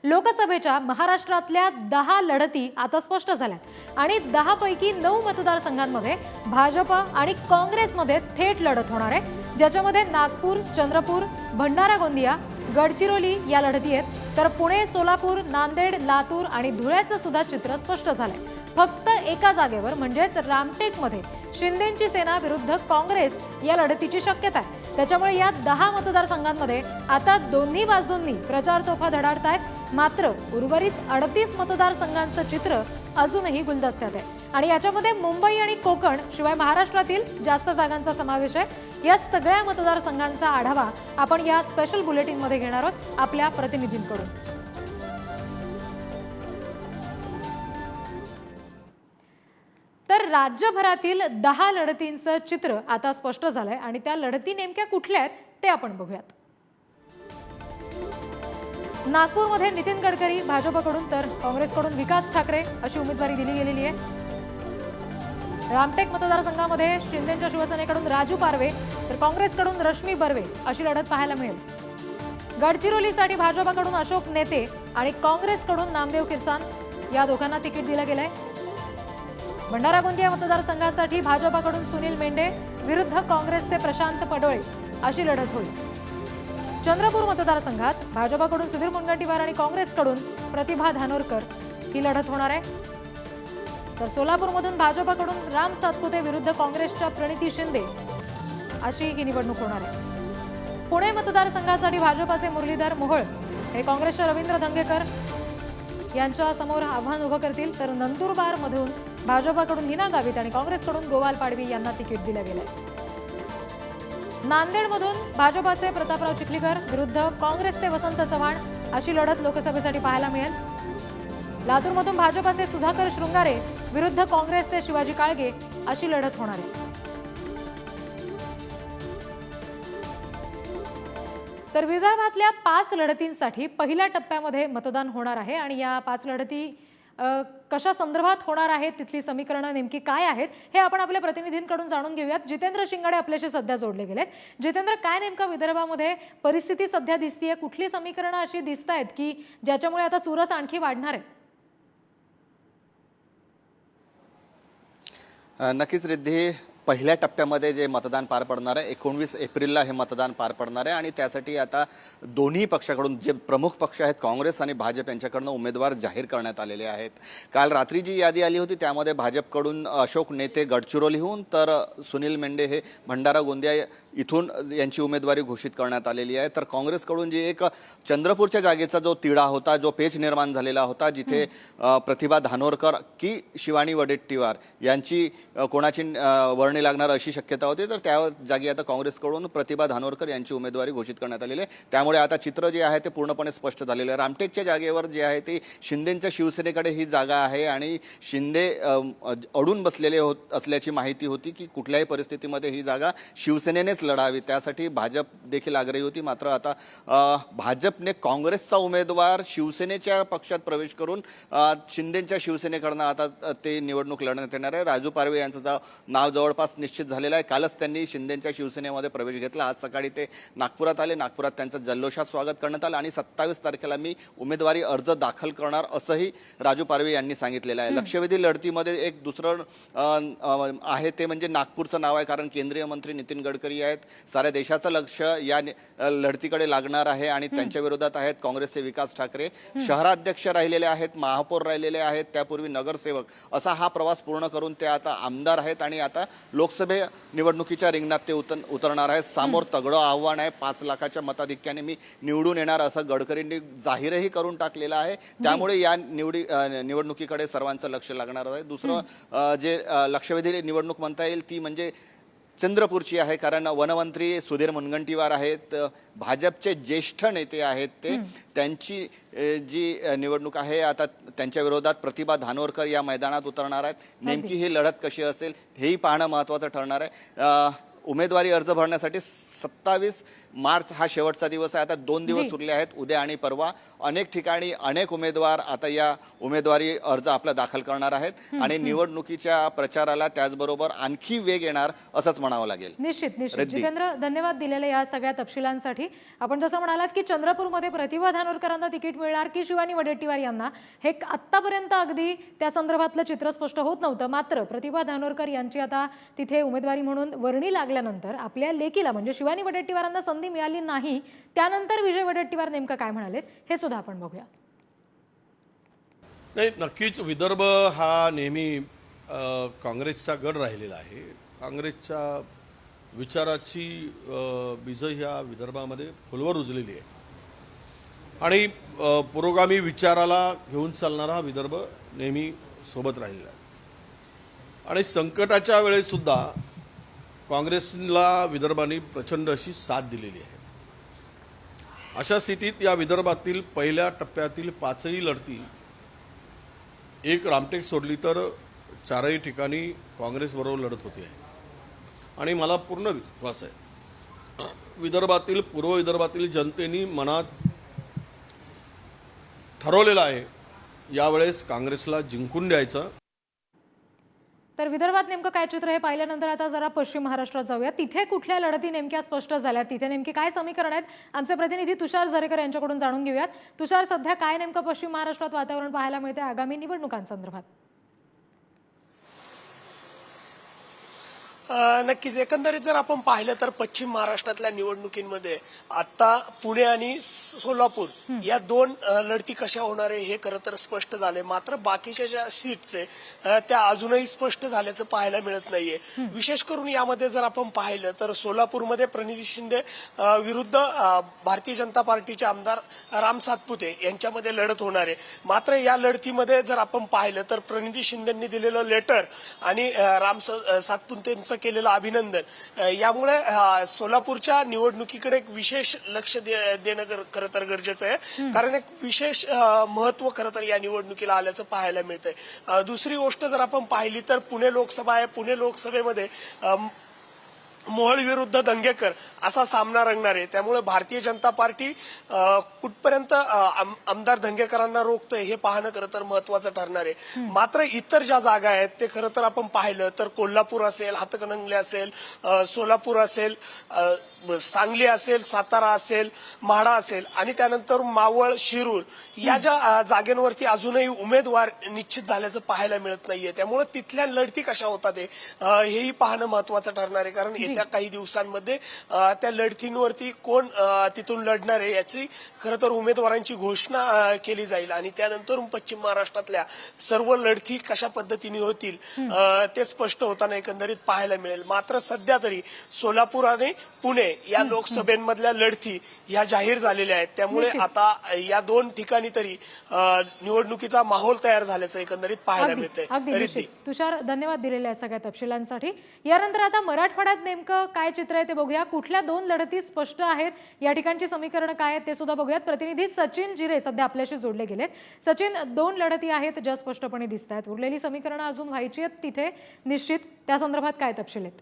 लोकसभेच्या महाराष्ट्रातल्या 10 लढती आता स्पष्ट झाल्यात आणि 10 पैकी 9 मतदारसंघांमध्ये भाजप आणि काँग्रेसमध्ये थेट लढत होणार आहे, ज्याच्यामध्ये नागपूर, चंद्रपूर, भंडारा गोंदिया, गडचिरोली या लढती आहेत, तर पुणे, सोलापूर, नांदेड, लातूर आणि धुळ्याचं सुद्धा चित्र स्पष्ट झालंय। फक्त एका जागेवर म्हणजेच रामटेकमध्ये शिंदेची सेना विरुद्ध काँग्रेस या लढतीची शक्यता आहे। त्याच्यामुळे या 10 मतदारसंघांमध्ये आता दोन्ही बाजूंनी प्रचार तोफा धडाडतायत। मात्र उर्वरित 38 मतदारसंघांचं चित्र अजूनही गुलदस्त्यात आहे आणि याच्यामध्ये मुंबई आणि कोकण शिवाय महाराष्ट्रातील जास्त जागांचा समावेश आहे। या सगळ्या मतदारसंघांचा आढावा आपण या स्पेशल बुलेटिनमध्ये घेणार आहोत आपल्या प्रतिनिधींकडून। तर राज्यभरातील 10 लढतींचं चित्र आता स्पष्ट झालंय आणि त्या लढती नेमक्या कुठल्या आहेत ते आपण बघूयात। नागपूरमध्ये नितीन गडकरी भाजपकडून तर काँग्रेसकडून विकास ठाकरे अशी उमेदवारी दिली गेलेली आहे। रामटेक मतदारसंघामध्ये शिंदेच्या शिवसेनेकडून राजू पारवे तर काँग्रेसकडून रश्मी बर्वे अशी लढत पाहायला मिळेल। गडचिरोलीसाठी भाजपकडून अशोक नेते आणि काँग्रेसकडून नामदेव किरसान या दोघांना तिकीट दिलं गेलंय। भंडारा गोंदिया मतदारसंघासाठी भाजपकडून सुनील मेंढे विरुद्ध काँग्रेसचे प्रशांत पडोळे अशी लढत होईल। चंद्रपूर मतदारसंघात भाजपकडून सुधीर मुनगंटीवार आणि काँग्रेसकडून प्रतिभा धानोरकर ही लढत होणार आहे, तर सोलापूरमधून भाजपकडून राम सातपुते विरुद्ध काँग्रेसच्या प्रणिती शिंदे अशी ही निवडणूक होणार आहे। पुणे मतदारसंघासाठी भाजपचे मुरलीधर मोहोळ हे काँग्रेसच्या रवींद्र धंगेकर यांच्या समोर आव्हान उभं करतील, तर नंदुरबार मधून भाजपकडून हिना गावित आणि काँग्रेसकडून गोवाल पाडवी यांना तिकीट दिलं गेलंय। नांदेडमधून भाजपचे प्रतापराव चिखलीकर विरुद्ध काँग्रेसचे वसंत चव्हाण अशी लढत लोकसभेसाठी पाहायला मिळेल। लातूरमधून भाजपचे सुधाकर शृंगारे विरुद्ध काँग्रेसचे शिवाजी काळगे अशी लढत होणार आहे। तर विदर्भातल्या 5 लढतींसाठी पहिल्या टप्प्यामध्ये मतदान होणार आहे आणि या 5 लढती कशा संदर्भात होणार आहेत, तिथली समीकरणं नेमकी काय आहेत हे आपण आपल्या प्रतिनिधींकडून जाणून घेऊयात। जितेंद्र शिंगाडे आपल्याशी सध्या जोडले गेलेत। जितेंद्र, काय नेमका विदर्भामध्ये परिस्थिती सध्या दिसतीये, कुठली समीकरणं अशी दिसतायत की ज्याच्यामुळे आता चुरस आणखी वाढणार आहे? नक्कीच रिद्धी, पहिल्या टप्प्यामध्ये जे मतदान पार पडणार आहे 19 एप्रिलला हे मतदान पार पडणार आहे आणि त्यासाठी आता दोन्ही पक्षाकडून जे प्रमुख पक्ष आहेत काँग्रेस आणि भाजप यांच्याकडून उमेदवार जाहीर करण्यात आलेले आहेत। काल रात्री जी यादी आली होती त्यामध्ये भाजपकडून अशोक नेते गडचिरोलीहून तर सुनील मेंढे हे भंडारा गोंदिया इथून यांची उमेदवारी घोषित करण्यात आलेली आहे। तर काँग्रेसकडून जी एक चंद्रपूरच्या जागेचा जो तिढा होता, जो पेच निर्माण झालेला होता, जिथे प्रतिभा धानोरकर की शिवानी वडेट्टीवार यांची कोणाची वर्णी लागणार अशी शक्यता होती, तर त्या जागी आता काँग्रेसकडून प्रतिभा धानोरकर यांची उमेदवारी घोषित करण्यात आलेली आहे। त्यामुळे आता चित्र जे आहे ते पूर्णपणे स्पष्ट झालेलं आहे। रामटेकच्या जागेवर जे आहे ते शिंदेच्या शिवसेनेकडे ही जागा आहे आणि शिंदे अडून बसलेले असल्याची माहिती होती की कुठल्याही परिस्थितीमध्ये ही जागा शिवसेनेनेच लढावी, त्यासाठी भाजप देखील आग्रही होती। मात्र आता भाजपने काँग्रेसचा उमेदवार शिवसेनेच्या पक्षात प्रवेश करून शिंदेच्या शिवसेनेकडनं आता ते निवडणूक लढण्यात येणार आहे। राजू पारवे यांचं नाव जवळपास निश्चित झालेलं आहे। कालच त्यांनी शिंदेच्या शिवसेनेमध्ये प्रवेश घेतला। आज सकाळी ते नागपुरात आले। नागपुरात त्यांचं जल्लोषात स्वागत करण्यात आलं आणि 27 तारखेला मी उमेदवारी अर्ज दाखल करणार असंही राजू पारवे यांनी सांगितलेलं आहे। लक्षवेधी लढतीमध्ये एक दुसरं आहे ते म्हणजे नागपूरचं नाव आहे, कारण केंद्रीय मंत्री नितीन गडकरी आहेत। साऱ्या देशाचं लक्ष या लढतीकडे लागणार आहे आणि त्यांच्या विरोधात आहेत काँग्रेसचे विकास ठाकरे, शहराध्यक्ष राहिलेले आहेत, महापौर राहिलेले आहेत, त्यापूर्वी नगरसेवक, असा हा प्रवास पूर्ण करून ते आता आमदार आहेत आणि आता लोकसभे निवडणुकीच्या रिंगणात ते उतरणार आहेत। समोर तगडं आव्हान आहे। 5 लाखाच्या मताधिक्याने मी निवडून येणार असं गडकरींनी जाहीरही करून टाकलेलं आहे। त्यामुळे या निवडणुकीकडे सर्वांचं लक्ष लागणार आहे। दुसरं जे लक्षवेधी निवडणूक म्हणता येईल ती म्हणजे चंद्रपूरची आहे, कारण वनमंत्री सुधीर मुनगंटीवार आहेत, भाजपचे ज्येष्ठ नेते आहेत ते, त्यांची जी निवडणूक आहे आता त्यांच्या विरोधात प्रतिभा धानोरकर या मैदानात उतरणार आहेत। नेमकी ही लढत कशी असेल हेही पाहणं महत्त्वाचं ठरणार आहे। उमेदवारी अर्ज भरण्यासाठी 27 मार्च हा शेवटचा दिवस आहे. आता 2 दिवस उरले आहेत, उद्या आणि परवा. अनेक ठिकाणी अनेक उमेदवार आता या उमेदवारी अर्ज आपला दाखल करणार आहेत आणि निवडणुकीच्या प्रचाराला त्याचबरोबर आणखी वेग येणार असंच म्हणावं लागेल. निश्चित निश्चित. रिद्धी. जितेंद्र, धन्यवाद दिलेल्या या सगळ्या तपशिलांसाठी. आपण जसं म्हणालात की चंद्रपूरमध्ये प्रतिभा धानोरकरांना तिकीट मिळणार की शिवानी वडेट्टीवार यांना, हे आत्तापर्यंत अगदी त्या संदर्भातलं चित्र स्पष्ट होत नव्हतं. मात्र प्रतिभा धानोरकर यांची आता तिथे उमेदवारी म्हणून वर्णी लागल्यानंतर आपल्या लेकीला म्हणजे शिवानी वडेट्टीवारांना संधी मिळाली नाही, त्यानंतर विजय वडेट्टीवार नेमकं काय म्हणालेत हे सुद्धा आपण बघूया. नाही, नक्कीच विदर्भ हा नेहमी काँग्रेसचा गड राहिलेला आहे. काँग्रेसच्या विचाराची बीजं ह्या विदर्भामध्ये फुलवर रुजलेली आहे आणि पुरोगामी विचाराला घेऊन चालणारा हा विदर्भ नेहमी सोबत राहिलेला आहे आणि संकटाच्या वेळेसुद्धा काँग्रेसला विदर्भाने प्रचंड अशी साथ दिलेली आहे. अशा स्थितीत या विदर्भातील पहिल्या टप्प्यातील 5ही लढती एक रामटेक सोडली तर 4ही ठिकाणी काँग्रेसबरोबर लढत होती आहे आणि मला पूर्ण विश्वास आहे विदर्भातील पूर्व विदर्भातील जनतेने मनात ठरवलेलं आहे यावेळेस काँग्रेसला जिंकून द्यायचं. तर विदर्भात नेमकं काय चित्र हे पाहिल्यानंतर आता जरा पश्चिम महाराष्ट्रात जाऊया. तिथे कुठल्या लढती नेमक्या स्पष्ट झाल्या, तिथे नेमकी काय समीकरण आहेत, आमचे प्रतिनिधी तुषार झरेकर यांच्याकडून जाणून घेऊयात. तुषार, सध्या काय नेमकं पश्चिम महाराष्ट्रात वातावरण पाहायला मिळते आगामी निवडणुकांसंदर्भात? नक्कीच एकंदरीत जर आपण पाहिलं तर पश्चिम महाराष्ट्रातल्या निवडणुकींमध्ये आता पुणे आणि सोलापूर या 2 लढती कशा होणार आहे हे खरं तर स्पष्ट झाले. मात्र बाकीच्या ज्या सीट्स आहे त्या अजूनही स्पष्ट झाल्याचं पाहायला मिळत नाहीये. विशेष करून यामध्ये जर आपण पाहिलं तर सोलापूरमध्ये प्रणिती शिंदे विरुद्ध भारतीय जनता पार्टीचे आमदार राम सातपुते यांच्यामध्ये लढत होणार आहे. मात्र या लढतीमध्ये जर आपण पाहिलं तर प्रणिती शिंदेंनी दिलेलं लेटर आणि राम सातपुतेंचं केलेलं अभिनंदन यामुळे सोलापूरच्या निवडणुकीकडे एक विशेष लक्ष देणं खरं तर गरजेचं आहे, कारण एक विशेष महत्व खरं तर या निवडणुकीला आल्याचं पाहायला मिळतंय. दुसरी गोष्ट जर आपण पाहिली तर पुणे लोकसभा आहे. पुणे लोकसभेमध्ये मोहोळ विरुद्ध दंगेकर असा सामना रंगणार आहे. त्यामुळे भारतीय जनता पार्टी कुठपर्यंत आमदार दंगेकरांना रोखतोय हे पाहणं खरं तर महत्वाचं ठरणार आहे. मात्र इतर ज्या जागा आहेत ते खरं तर आपण पाहिलं तर कोल्हापूर असेल, हातकणंगले असेल, सोलापूर असेल, सांगली असेल, सातारा असेल, माढा असेल आणि त्यानंतर मावळ, शिरूर या ज्या जागेंवरती अजूनही उमेदवार निश्चित झाल्याचं पाहायला मिळत नाहीये. त्यामुळे तिथल्या लढती कशा होतात हेही पाहणं महत्वाचं ठरणार आहे, कारण येत्या काही दिवसांमध्ये त्या लढतींवरती कोण तिथून लढणार आहे याची खरं तर उमेदवारांची घोषणा केली जाईल आणि त्यानंतर पश्चिम महाराष्ट्रातल्या सर्व लढती कशा पद्धतीने होतील ते स्पष्ट होताना एकंदरीत पाहायला मिळेल. मात्र सध्या तरी सोलापूर आणि पुणे या लोकसभेमधल्या लढती ह्या जाहीर झालेल्या आहेत. त्यामुळे आता या 2 ठिकाणी तरी निवडणुकीचा माहोल तयार झाल्याचं एकंदरीत पाहायला मिळतंय. तुषार, धन्यवाद दिलेल्या सगळ्या तपशिलांसाठी. यानंतर आता मराठवाड्यात नेमकं काय चित्र आहे ते बघूया. कुठल्या 2 लढती स्पष्ट आहेत, या ठिकाणची समीकरण काय आहेत ते सुद्धा बघूयात. प्रतिनिधी सचिन जिरे सध्या आपल्याशी जोडले गेलेत. सचिन, 2 लढती आहेत ज्या स्पष्टपणे दिसत आहेत, उरलेली समीकरणं अजून व्हायची आहेत तिथे निश्चित, त्या संदर्भात काय तपशील आहेत?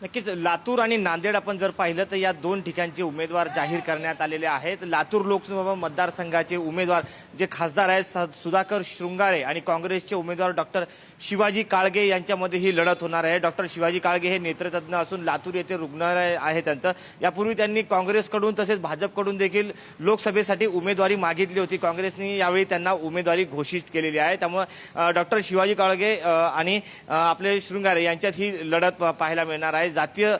नक्कीच लातूर आणि नांदेड आपण जर पाहिलं तर या 2 ठिकाणचे उमेदवार जाहीर करण्यात आलेले आहेत. लातूर लोकसभा मतदारसंघाचे उमेदवार जे खासदार आहेत सुधाकर शृंगारे आणि काँग्रेसचे उमेदवार डॉक्टर शिवाजी काळगे यांच्यामध्ये ही लढत होणार आहे. डॉक्टर शिवाजी काळगे हे नेत्रतज्ञ असून लातूर येथे रुग्णालय आहे त्यांचं. यापूर्वी त्यांनी काँग्रेसकडून तसेच भाजपकडून देखील लोकसभेसाठी उमेदवारी मागितली होती. काँग्रेसने यावेळी त्यांना उमेदवारी घोषित केलेली आहे. त्यामुळे डॉक्टर शिवाजी काळगे आणि आपले शृंगारे यांच्यात ही लढत पाहायला मिळणार आहे. जातीय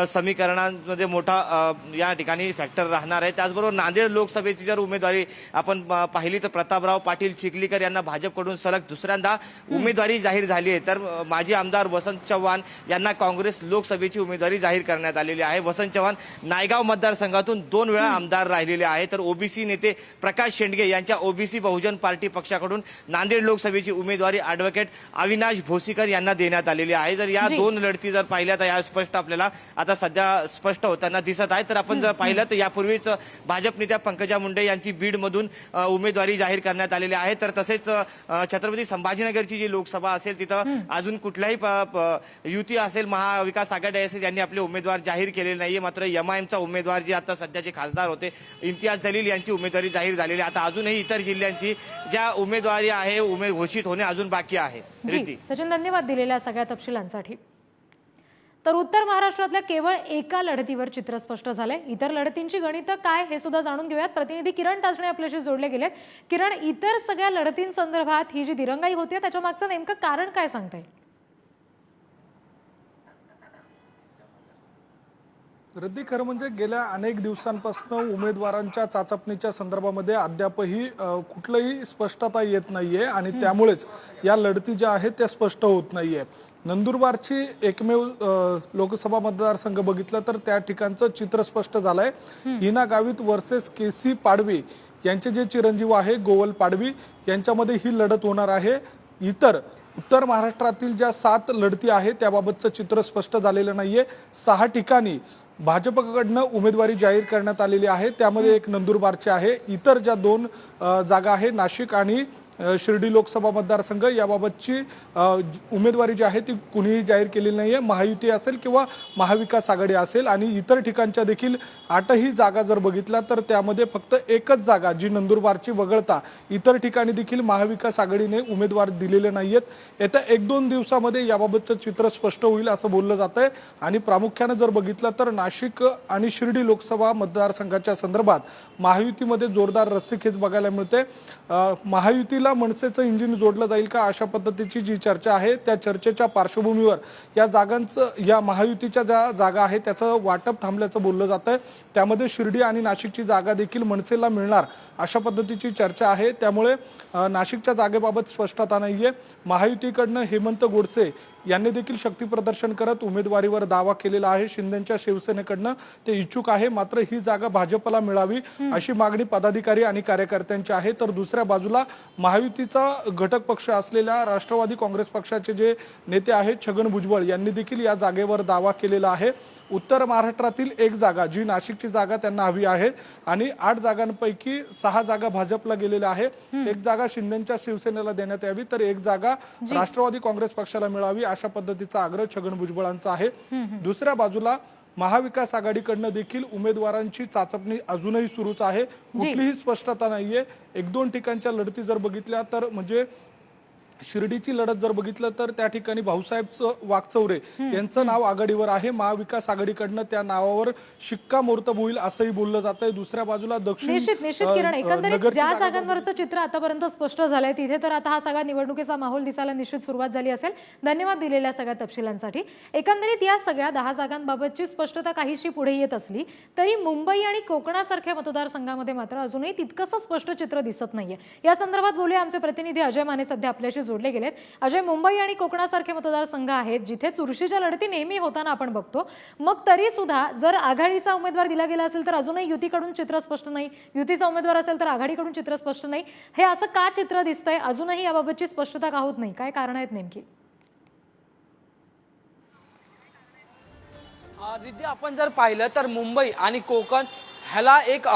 समीकरणांमध्ये मोठा या ठिकाणी फॅक्टर राहणार आहे. त्याचबरोबर नांदेड लोकसभेची जर उमेदवारी आपण पाहिली तर प्रतापराव पाटील चिखलीकर यांना भाजपकडून सलग दुसऱ्यांदा उमेदवारी जाहीर झाली आहे. तर माजी आमदार वसंत चव्हाण यांना काँग्रेस लोकसभेची उमेदवारी जाहीर करण्यात आलेली आहे. वसंत चव्हाण नायगाव मतदारसंघातून 2 वेळा आमदार राहिलेले आहे. तर ओबीसी नेते प्रकाश शेंडगे यांच्या ओबीसी बहुजन पार्टी पक्षाकडून नांदेड लोकसभेची उमेदवारी ॲडव्होकेट अविनाश भोसीकर यांना देण्यात आलेली आहे. जर या 2 लढती जर पाहिल्या तर या स्पष्ट आपल्याला आता सध्या स्पष्ट होताना दिसत आहे. तर आपण जर पाहिलं तर यापूर्वीच भाजप नेत्या पंकजा मुंडे यांची बीडमधून उमेदवारी जाहीर करण्यात आलेली आहे. तर तसेच छत्रपती संभाजीनगरची जी लोकसभा असेल तिथं अजून कुठल्याही युती असेल, महाविकास आघाडी असेल, यांनी आपले उमेदवार जाहीर केलेले नाहीये. मात्र एमआयएमचा उमेदवार जे आता सध्याचे खासदार होते इम्तियाज जलील यांची उमेदवारी जाहीर झालेली आहे. आता अजूनही इतर जिल्ह्यांची ज्या उमेदवारी आहे घोषित होणे अजून बाकी आहे. जी, सचिन धन्यवाद दिलेल्या सगळ्या तपशिलांसाठी. तर उत्तर महाराष्ट्रातल्या केवळ एका लढतीवर चित्र स्पष्ट झालंय. इतर लढतींची गणितं काय हे सुद्धा जाणून घेऊयात. प्रतिनिधी किरण ताजणे आपल्याशी जोडले गेलेत. किरण, इतर सगळ्या लढतींसंदर्भात ही जी दिरंगाई होते त्याच्या मागचं नेमकं कारण काय सांगता येईल? रद्दी खरं म्हणजे गेल्या अनेक दिवसांपासून उमेदवारांच्या चाचपणीच्या संदर्भामध्ये अद्यापही कुठलंही स्पष्टता येत नाहीये आणि त्यामुळेच या लढती ज्या आहेत त्या स्पष्ट होत नाहीये. नंदुरबारची एकमेव लोकसभा मतदारसंघ बघितलं तर त्या ठिकाणचं चित्र स्पष्ट झालंय. हिना गावित वर्सेस केसी पाडवी यांचे जे चिरंजीव आहे गोवल पाडवी यांच्यामध्ये ही लढत होणार आहे. इतर उत्तर महाराष्ट्रातील ज्या 7 लढती आहेत त्याबाबतचं चित्र स्पष्ट झालेलं नाहीये. 6 ठिकाणी भाजपकडनं उमेदवारी जाहीर करण्यात आलेली आहे. त्यामध्ये एक नंदुरबारची आहे. इतर ज्या 2 जागा आहे नाशिक आणि शिर्डी लोकसभा मतदारसंघ याबाबतची उमेदवारी जी आहे ती कुणीही जाहीर केलेली नाहीये. महायुती असेल किंवा महाविकास आघाडी असेल. आणि इतर ठिकाणच्या देखील 8ही जागा जर बघितल्या तर त्यामध्ये फक्त एकच जागा जी नंदुरबारची वगळता इतर ठिकाणी देखील महाविकास आघाडीने उमेदवार दिलेले नाहीयेत. येत्या 1-2 दिवसामध्ये याबाबतचं चित्र स्पष्ट होईल असं बोललं जात आहे. आणि प्रामुख्याने जर बघितलं तर नाशिक आणि शिर्डी लोकसभा मतदारसंघाच्या संदर्भात महायुतीमध्ये जोरदार रस्सीखेच बघायला मिळते. महायुतीला मनसेचं इंजिन जोडलं जाईल का अशा पद्धतीची जी चर्चा आहे त्या चर्चेच्या पार्श्वभूमीवर या महायुतीच्या ज्या जागा आहेत त्याचं वाटप थांबल्याचं बोललं जात आहे. त्यामध्ये शिर्डी आणि नाशिकची जागा देखील मनसेला मिळणार अशा पद्धतीची चर्चा आहे. त्यामुळे नाशिकच्या जागेबाबत स्पष्टता नाहीये. महायुतीकडनं हेमंत गोडसे यांनी देखील शक्ती प्रदर्शन करत उमेदवारीवर दावा केलेला आहे. शिंदेच्या शिवसेनेकडनं ते इच्छुक आहे. मात्र ही जागा भाजपला मिळावी अशी मागणी पदाधिकारी आणि कार्यकर्त्यांची आहे. तर दुसऱ्या बाजूला महायुतीचा घटक पक्ष असलेल्या राष्ट्रवादी काँग्रेस पक्षाचे जे नेते आहेत छगन भुजबळ यांनी देखील या जागेवर दावा केलेला आहे. उत्तर महाराष्ट्रातील एक जागा जी नाशिकची जागा त्यांना हवी आहे आणि 8 जागांपैकी 6 जागा भाजपला गेलेल्या आहे. एक जागा शिंदेच्या शिवसेनेला देण्यात यावी तर एक जागा राष्ट्रवादी काँग्रेस पक्षाला मिळावी अशा पद्धतीचा आग्रह छगन भुजबळांचा आहे. दुसऱ्या बाजूला महाविकास आघाडीकडनं देखील उमेदवारांची चाचपणी अजूनही सुरूच आहे. कुठलीही स्पष्टता नाहीये. 1-2 ठिकाणच्या लढती जर बघितल्या तर म्हणजे शिर्डीची लढत जर बघितलं तर त्या ठिकाणी भाऊसाहेब वाकचौरे यांचं नाव आघाडीवर आहे. महाविकास आघाडीकडनं त्या नावावर शिक्कामोर्तब होईल असंही बोललं जातंय. दुसऱ्या बाजूला निश्चित किरण, एकंदरीत ज्या जागांवरचं चित्र आतापर्यंत स्पष्ट झालंय तिथे तर आता हा सगळा निवडणुकीचा माहोल दिसायला निश्चित सुरुवात झाली असेल. धन्यवाद दिलेल्या सगळ्या तपशिलांसाठी. एकंदरीत या सगळ्या 10 जागांबाबतची स्पष्टता काहीशी पुढे येत असली तरी मुंबई आणि कोकणासारख्या मतदारसंघामध्ये मात्र अजूनही तितकंसं स्पष्ट चित्र दिसत नाहीये. या संदर्भात बोलूया. आमचे प्रतिनिधी अजय माने सध्या आपल्याशी जोडले गेलेत. अजय, मुंबई आणि कोकणासारखे मतदारसंघ आहेत जिथे चुरशीच्या लढती नेहमी होताना आपण बघतो. मग तरी सुद्धा जर आघाडीचा उमेदवार दिला गेला असेल तर अजूनही युतीकडून चित्र स्पष्ट नाही, युतीचा उमेदवार असेल तर आघाडीकडून चित्र स्पष्ट नाही. हे असं का चित्र दिसतंय? अजूनही याबाबतची स्पष्टता का होत नाही? काय कारण आहेत नेमकी? रिद्धी, आपण जर पाहिलं तर मुंबई आणि कोकण ह्याला एक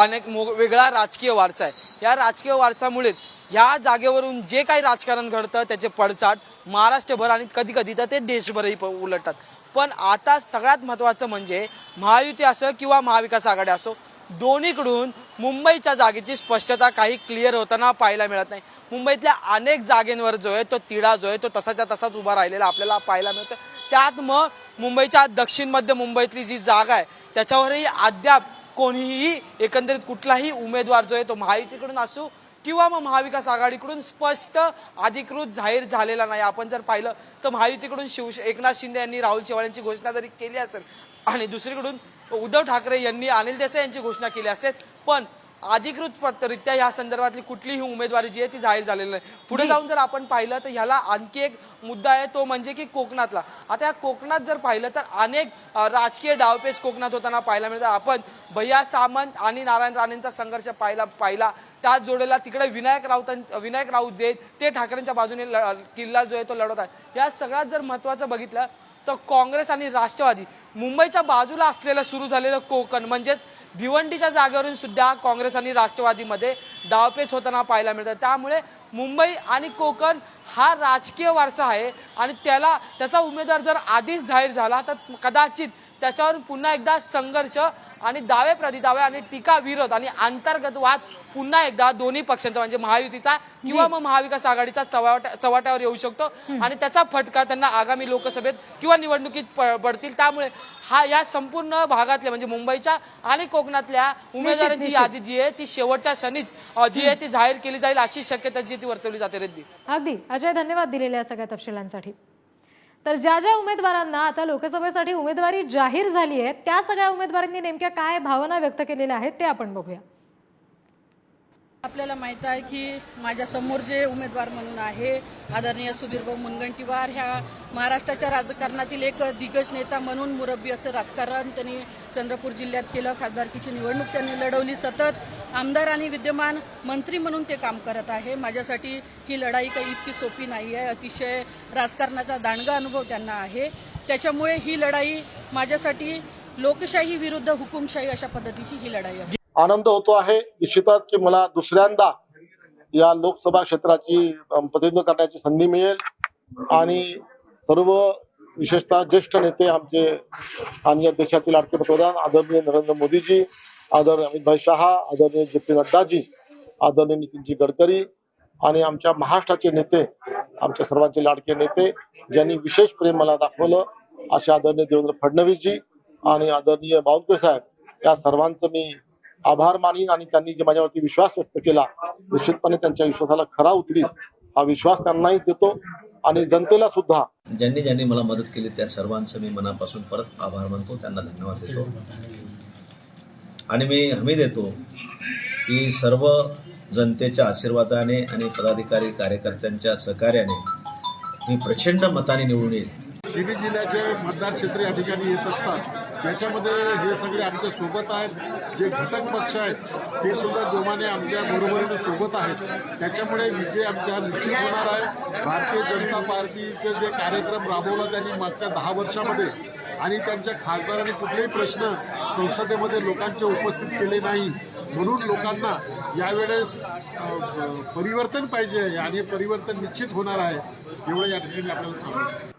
वेगळा राजकीय वारसा आहे. या राजकीय वारसामुळे या जागेवरून जे काही राजकारण घडतं त्याचे पडसाद महाराष्ट्रभर आणि कधी कधी तर ते देशभरही उलटतात. पण आता सगळ्यात महत्त्वाचं म्हणजे महायुती असो किंवा महाविकास आघाडी असो, दोन्हीकडून मुंबईच्या जागेची स्पष्टता काही क्लिअर होताना पाहायला मिळत नाही. मुंबईतल्या अनेक जागेंवर जो आहे तो तिढा जो आहे तो तसाच्या तसाच उभा राहिलेला आपल्याला पाहायला मिळतो. त्यात मग मुंबईच्या दक्षिण मध्य मुंबईतली जी जागा आहे त्याच्यावरही अद्याप कोणीही एकंदरीत कुठलाही उमेदवार जो आहे तो महायुतीकडून असो किंवा मग महाविकास आघाडीकडून स्पष्ट अधिकृत जाहीर झालेला नाही. आपण जर पाहिलं तर महायुतीकडून एकनाथ शिंदे यांनी राहुल शेवाळेंची घोषणा जरी केली असेल आणि दुसरीकडून उद्धव ठाकरे यांनी अनिल देसाई यांची घोषणा केली असेल, पण अधिकृतरित्या या संदर्भातली कुठलीही उमेदवारी जी आहे ती जाहीर झालेली नाही. पुढे जाऊन जर आपण पाहिलं तर ह्याला आणखी एक मुद्दा आहे तो म्हणजे की कोकणातला. आता या कोकणात जर पाहिलं तर अनेक राजकीय डावपेच कोकणात होताना पाहायला मिळतात. आपण भैया सामंत आणि नारायण राणेंचा संघर्ष पाहिला. त्याच जोडीला तिकडे विनायक राऊत जे ते ठाकरेंच्या बाजूने किल्ला जो आहे तो लढवत आहे. या सगळ्यात जर महत्त्वाचं बघितलं तर काँग्रेस आणि राष्ट्रवादी मुंबईच्या बाजूला असलेलं सुरू झालेलं कोकण म्हणजेच भिवंडीच्या जागेवरून सुद्धा काँग्रेस आणि राष्ट्रवादीमध्ये डावपेच होताना पाहायला मिळतं. त्यामुळे मुंबई आणि कोकण हा राजकीय वारसा आहे आणि त्याचा उमेदवार जर आधीच जाहीर झाला तर कदाचित त्याच्यावर पुन्हा एकदा संघर्ष आणि दावे प्रतिदावे आणि टीका विरोध आणि अंतर्गत वाद पुन्हा एकदा दोन्ही पक्षांचा म्हणजे महायुतीचा किंवा मग महाविकास आघाडीचा चव्हाट्यावर येऊ शकतो आणि त्याचा फटका त्यांना आगामी लोकसभेत किंवा निवडणुकीत पडतील. त्यामुळे या संपूर्ण भागातल्या म्हणजे मुंबईच्या आणि कोकणातल्या उमेदवारांची यादी जी आहे ती शेवटच्या क्षणीच जी आहे ती जाहीर केली जाईल अशी शक्यता जी ती वर्तवली जाते. रिद्धी. अगदी अजय, धन्यवाद दिलेल्या सगळ्या तपशिलांसाठी. तर ज्या ज्या उमेदवारांना आता लोकसभेसाठी उमेदवारी जाहीर झाली आहे त्या सगळ्या उमेदवारांनी नेमक्या काय भावना व्यक्त केलेल्या आहेत ते आपण बघूया. आपल्याला माहित आहे की माझ्या समोर जे उमेदवार म्हणून आहे आदरणीय सुधीरभाऊ मुनगंटीवार, ह्या महाराष्ट्राच्या राजकारणातील एक दिग्गज नेता म्हणून मुरब्बी असं राजकारण त्यांनी चंद्रपूर जिल्ह्यात केलं. खासदारकीची निवडणूक त्यांनी लढवली, सतत आमदार आणि विद्यमान मंत्री म्हणून ते काम करत आहे. माझ्यासाठी ही लढाई काही इतकी सोपी नाही आहे. अतिशय राजकारणाचा दांडगा अनुभव त्यांना आहे. त्याच्यामुळे ही लढाई माझ्यासाठी लोकशाही विरुद्ध हुकुमशाही अशा पद्धतीची ही लढाई असते. आनंद होतो आहे निश्चितच की मला दुसऱ्यांदा या लोकसभा क्षेत्राची प्रतिनिधित्व करण्याची संधी मिळेल आणि सर्व विशेषतः ज्येष्ठ नेते आमचे आणि देशातील लाडके पंतप्रधान आदरणीय नरेंद्र मोदीजी, आदरणीय अमित शहा, आदरणीय जे.पी. नड्डाजी, आदरणीय नितीनजी गडकरी आणि आमच्या महाराष्ट्राचे नेते, आमच्या सर्वांचे लाडके नेते ज्यांनी विशेष प्रेम मला दाखवलं असे आदरणीय देवेंद्र फडणवीसजी आणि आदरणीय बावनकुळे साहेब, या सर्वांचं मी आभार मानीन आणि त्यांनी जे माझ्यावरती विश्वास व्यक्त केला निश्चितपणे त्यांच्या विश्वासाला खरा उतरील हा विश्वास त्यांनाही देतो आणि जनतेला सुद्धा. ज्यांनी ज्यांनी मला मदत केली त्या सर्वांचं मी मनापासून परत आभार मानतो, त्यांना धन्यवाद देतो आणि मी हमी देतो की सर्व जनतेच्या आशीर्वादाने आणि पदाधिकारी कार्यकर्त्यांच्या सहकार्याने मी प्रचंड मताने निवडून येईल. तिन्ही जिल्ह्याचे मतदार क्षेत्र या ठिकाणी येत असतात. याच्यामध्ये हे सगळे आमच्या सोबत आहेत. जे घटक पक्ष आहेत ते सुद्धा जोमाने आमच्या बरोबरीने सोबत आहेत. त्याच्यामुळे विजय आमच्या निश्चित होणार आहे. भारतीय जनता पार्टीचे जे कार्यक्रम राबवला त्यांनी मागच्या 10 वर्षामध्ये आणि त्यांच्या खासदारांनी कुठलेही प्रश्न संसदेमध्ये लोकांचे उपस्थित केले नाही, म्हणून लोकांना यावेळेस परिवर्तन पाहिजे आणि परिवर्तन निश्चित होणार आहे एवढं या ठिकाणी आपल्याला सांगू.